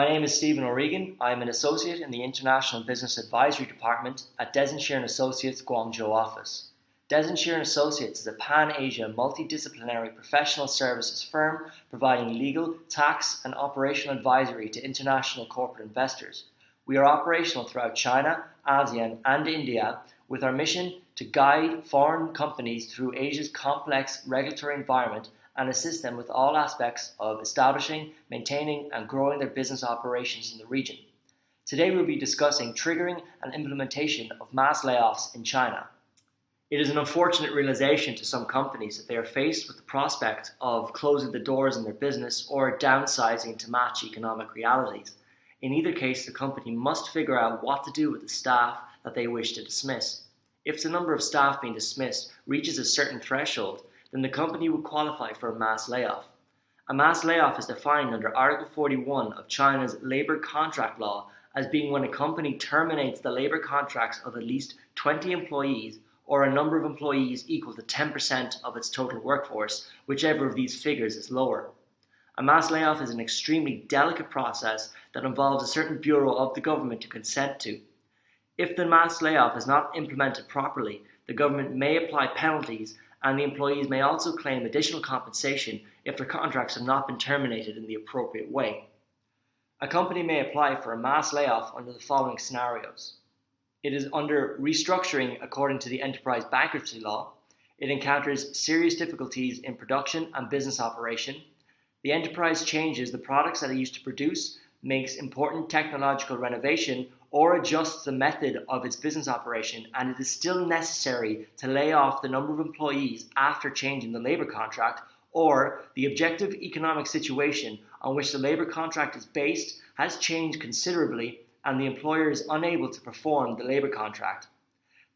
My name is Stephen O'Regan. I am an associate in the International Business Advisory Department at Dezan, Shira & Associates Guangzhou office. Dezan, Shira & Associates is a pan-Asia multidisciplinary professional services firm providing legal, tax and operational advisory to international corporate investors. We are operational throughout China, ASEAN and India with our mission to guide foreign companies through Asia's complex regulatory environment and assist them with all aspects of establishing, maintaining and growing their business operations in the region. Today we'll be discussing triggering and implementation of mass layoffs in China. It is an unfortunate realization to some companies that they are faced with the prospect of closing the doors in their business or downsizing to match economic realities. In either case, the company must figure out what to do with the staff that they wish to dismiss. If the number of staff being dismissed reaches a certain threshold, then the company would qualify for a mass layoff. A mass layoff is defined under Article 41 of China's labor contract law as being when a company terminates the labor contracts of at least 20 employees or a number of employees equal to 10% of its total workforce, whichever of these figures is lower. A mass layoff is an extremely delicate process that involves a certain bureau of the government to consent to. If the mass layoff is not implemented properly, the government may apply penalties and the employees may also claim additional compensation if their contracts have not been terminated in the appropriate way. A company may apply for a mass layoff under the following scenarios. It is under restructuring according to the enterprise bankruptcy law. It encounters serious difficulties in production and business operation. The enterprise changes the products that it used to produce, makes important technological renovation, or adjusts the method of its business operation, and it is still necessary to lay off the number of employees after changing the labor contract, or the objective economic situation on which the labor contract is based has changed considerably and the employer is unable to perform the labor contract.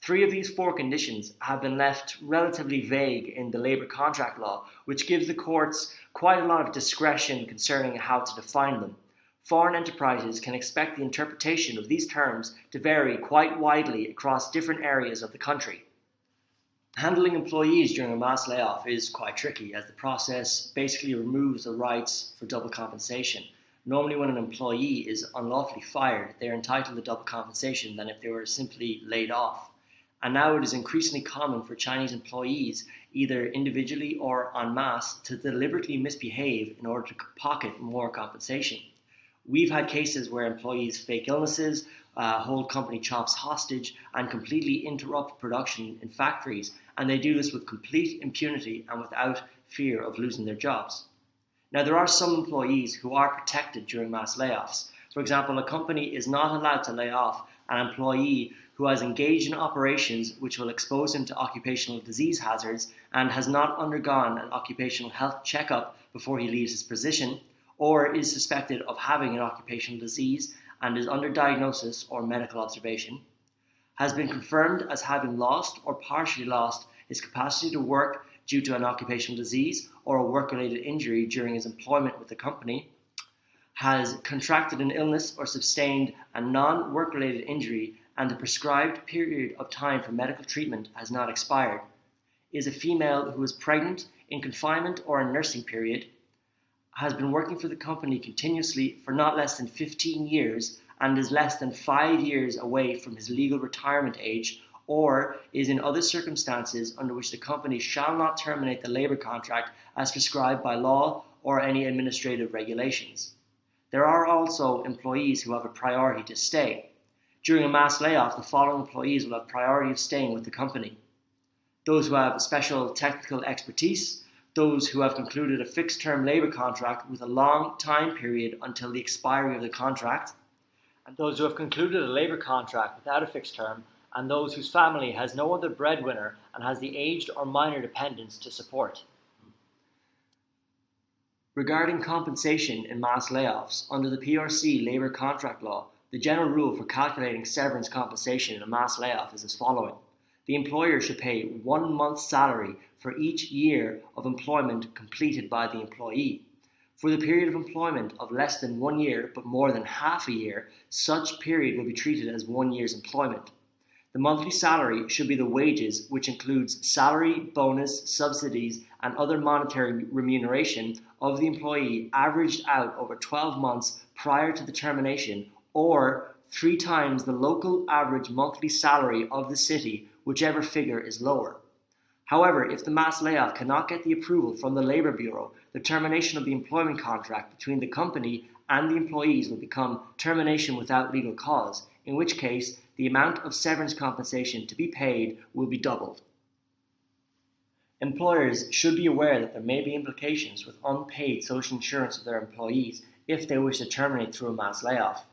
3 of these 4 conditions have been left relatively vague in the labor contract law, which gives the courts quite a lot of discretion concerning how to define them. Foreign enterprises can expect the interpretation of these terms to vary quite widely across different areas of the country. Handling employees during a mass layoff is quite tricky, as the process basically removes the rights for double compensation. Normally when an employee is unlawfully fired, they are entitled to double compensation than if they were simply laid off. And now it is increasingly common for Chinese employees, either individually or en masse, to deliberately misbehave in order to pocket more compensation. We've had cases where employees fake illnesses, hold company chops hostage, and completely interrupt production in factories, and they do this with complete impunity and without fear of losing their jobs. Now, there are some employees who are protected during mass layoffs. For example, a company is not allowed to lay off an employee who has engaged in operations which will expose him to occupational disease hazards and has not undergone an occupational health checkup before he leaves his position, or is suspected of having an occupational disease and is under diagnosis or medical observation, has been confirmed as having lost or partially lost his capacity to work due to an occupational disease or a work-related injury during his employment with the company, has contracted an illness or sustained a non-work-related injury and the prescribed period of time for medical treatment has not expired, is a female who is pregnant, in confinement or a nursing period, has been working for the company continuously for not less than 15 years and is less than 5 years away from his legal retirement age, or is in other circumstances under which the company shall not terminate the labor contract as prescribed by law or any administrative regulations. There are also employees who have a priority to stay. During a mass layoff, the following employees will have priority of staying with the company: those who have special technical expertise, those who have concluded a fixed-term labor contract with a long time period until the expiry of the contract, and those who have concluded a labor contract without a fixed term, and those whose family has no other breadwinner and has the aged or minor dependents to support. Regarding compensation in mass layoffs, under the PRC labor contract law, the general rule for calculating severance compensation in a mass layoff is as following. The employer should pay 1 month's salary for each year of employment completed by the employee. For the period of employment of less than 1 year but more than half a year, such period will be treated as 1 year's employment. The monthly salary should be the wages, which includes salary, bonus, subsidies, and other monetary remuneration of the employee averaged out over 12 months prior to the termination, or 3 times the local average monthly salary of the city, whichever figure is lower. However, if the mass layoff cannot get the approval from the Labour Bureau, the termination of the employment contract between the company and the employees will become termination without legal cause, in which case the amount of severance compensation to be paid will be doubled. Employers should be aware that there may be implications with unpaid social insurance of their employees if they wish to terminate through a mass layoff.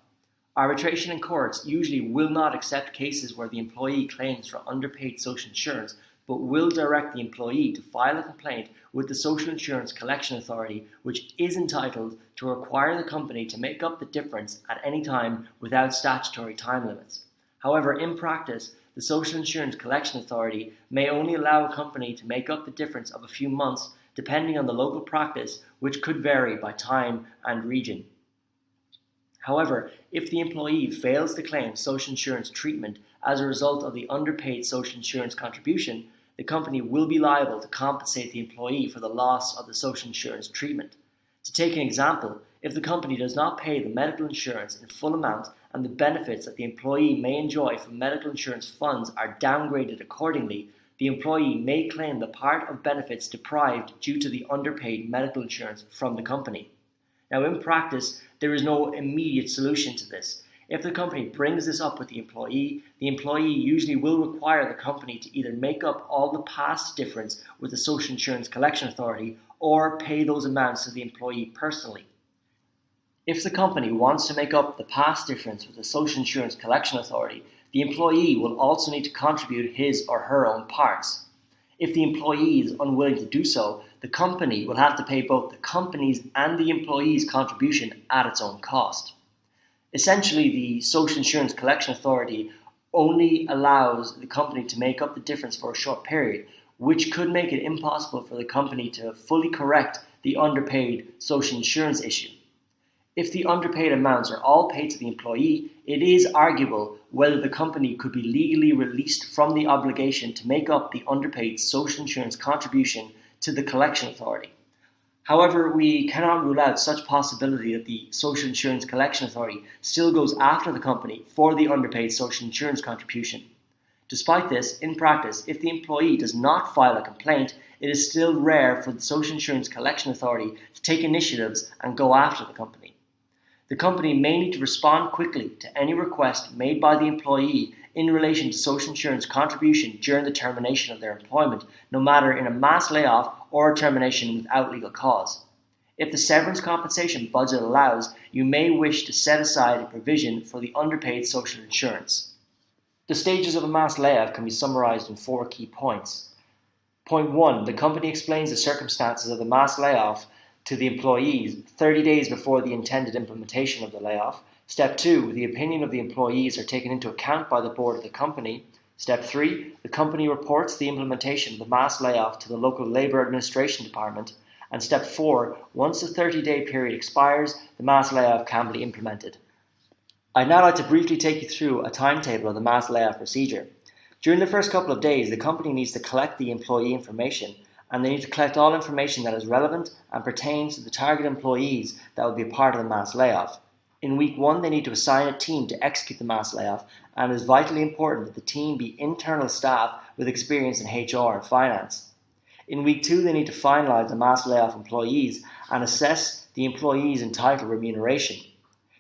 Arbitration in courts usually will not accept cases where the employee claims for underpaid social insurance, but will direct the employee to file a complaint with the Social Insurance Collection Authority, which is entitled to require the company to make up the difference at any time without statutory time limits. However, in practice, the Social Insurance Collection Authority may only allow a company to make up the difference of a few months, depending on the local practice, which could vary by time and region. However, if the employee fails to claim social insurance treatment as a result of the underpaid social insurance contribution, the company will be liable to compensate the employee for the loss of the social insurance treatment. To take an example, if the company does not pay the medical insurance in full amount and the benefits that the employee may enjoy from medical insurance funds are downgraded accordingly, the employee may claim the part of benefits deprived due to the underpaid medical insurance from the company. Now, in practice, there is no immediate solution to this. If the company brings this up with the employee usually will require the company to either make up all the past difference with the Social Insurance Collection Authority or pay those amounts to the employee personally. If the company wants to make up the past difference with the Social Insurance Collection Authority, the employee will also need to contribute his or her own parts. If the employee is unwilling to do so, the company will have to pay both the company's and the employee's contribution at its own cost. Essentially, the Social Insurance Collection Authority only allows the company to make up the difference for a short period, which could make it impossible for the company to fully correct the underpaid social insurance issue. If the underpaid amounts are all paid to the employee, it is arguable whether the company could be legally released from the obligation to make up the underpaid social insurance contribution to the collection authority. However, we cannot rule out such possibility that the Social Insurance Collection Authority still goes after the company for the underpaid social insurance contribution. Despite this, in practice, if the employee does not file a complaint, it is still rare for the Social Insurance Collection Authority to take initiatives and go after the company. The company may need to respond quickly to any request made by the employee in relation to social insurance contribution during the termination of their employment, no matter in a mass layoff or a termination without legal cause. If the severance compensation budget allows, you may wish to set aside a provision for the underpaid social insurance. The stages of a mass layoff can be summarized in 4 key points. Point 1. The company explains the circumstances of the mass layoff to the employees 30 days before the intended implementation of the layoff. Step 2. The opinion of the employees are taken into account by the board of the company. Step 3. The company reports the implementation of the mass layoff to the local Labour Administration Department. And Step 4. Once the 30-day period expires, the mass layoff can be implemented. I'd now like to briefly take you through a timetable of the mass layoff procedure. During the first couple of days, the company needs to collect the employee information, and they need to collect all information that is relevant and pertains to the target employees that will be a part of the mass layoff. In week 1, they need to assign a team to execute the mass layoff, and it is vitally important that the team be internal staff with experience in HR and finance. In week 2, they need to finalize the mass layoff employees and assess the employees' entitled remuneration.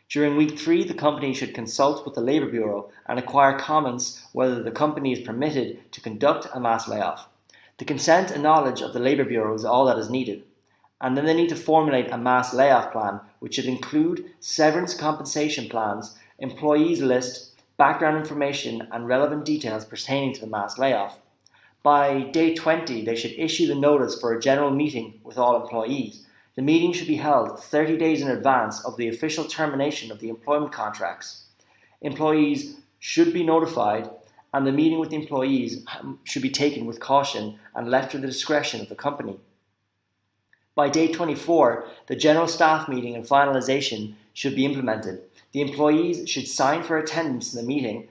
During week 3, the company should consult with the Labour Bureau and acquire comments whether the company is permitted to conduct a mass layoff. The consent and knowledge of the Labour Bureau is all that is needed. And then they need to formulate a mass layoff plan, which should include severance compensation plans, employees list, background information, and relevant details pertaining to the mass layoff. By day 20, they should issue the notice for a general meeting with all employees. The meeting should be held 30 days in advance of the official termination of the employment contracts. Employees should be notified, and the meeting with the employees should be taken with caution and left to the discretion of the company. By day 24, the general staff meeting and finalization should be implemented. The employees should sign for attendance in the meeting,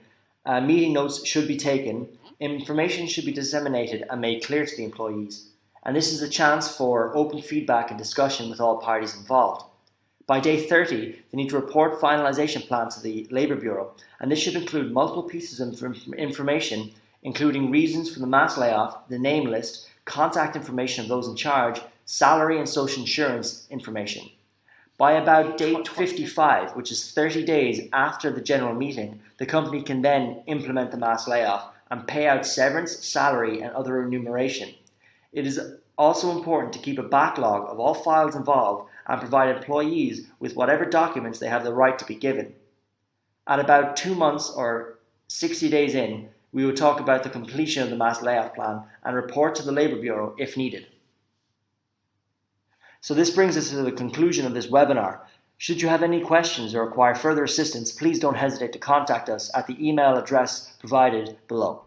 Meeting notes should be taken. Information should be disseminated and made clear to the employees. And this is a chance for open feedback and discussion with all parties involved. By day 30, they need to report finalisation plans to the Labour Bureau, and this should include multiple pieces of information, including reasons for the mass layoff, the name list, contact information of those in charge, salary and social insurance information. By about day 55, which is 30 days after the general meeting, the company can then implement the mass layoff and pay out severance, salary and other remuneration. It is also important to keep a backlog of all files involved and provide employees with whatever documents they have the right to be given. At about 2 months or 60 days in, we will talk about the completion of the mass layoff plan and report to the Labour Bureau if needed. So this brings us to the conclusion of this webinar. Should you have any questions or require further assistance, please don't hesitate to contact us at the email address provided below.